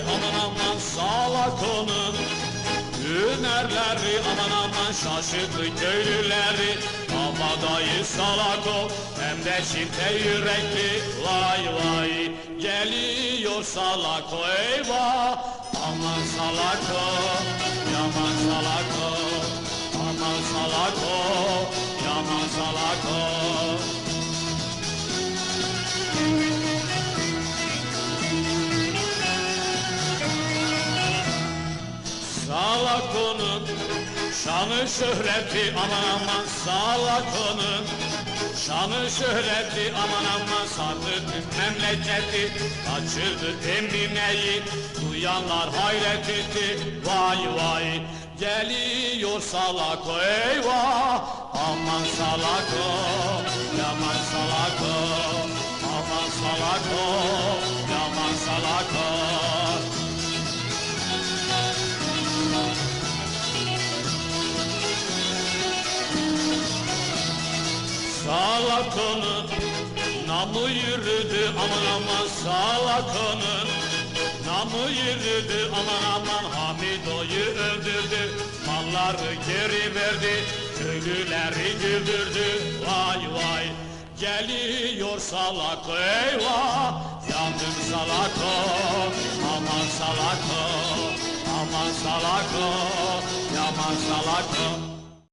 aman aman salak onun. Hünerleri aman aman şaşırttı köylüleri. Kabadayı salak o hem de çifte yürekli. Vay vay geliyor salak o eyvah. Aman salak o, yaman salak o. Aman salak o, yaman salak o. Salak onun şanı şöhreti aman aman salak onun. Şanı şöhreti aman aman sardı tüm memleketi. Kaçırdı Emine'yi duyanlar hayret etti. Vay vay geliyor salak o eyvah. Aman salak o, yaman salak o. Aman salak o, yaman salak o. Salak onun namı yürüdü aman aman salak onun. Namı yürüdü aman aman Hamido'yu öldürdü. Malları geri verdi köylüleri güldürdü. Vay vay geliyor salak eyvah. Yandım salak o, aman salak o. Aman salak o, yaman salak o.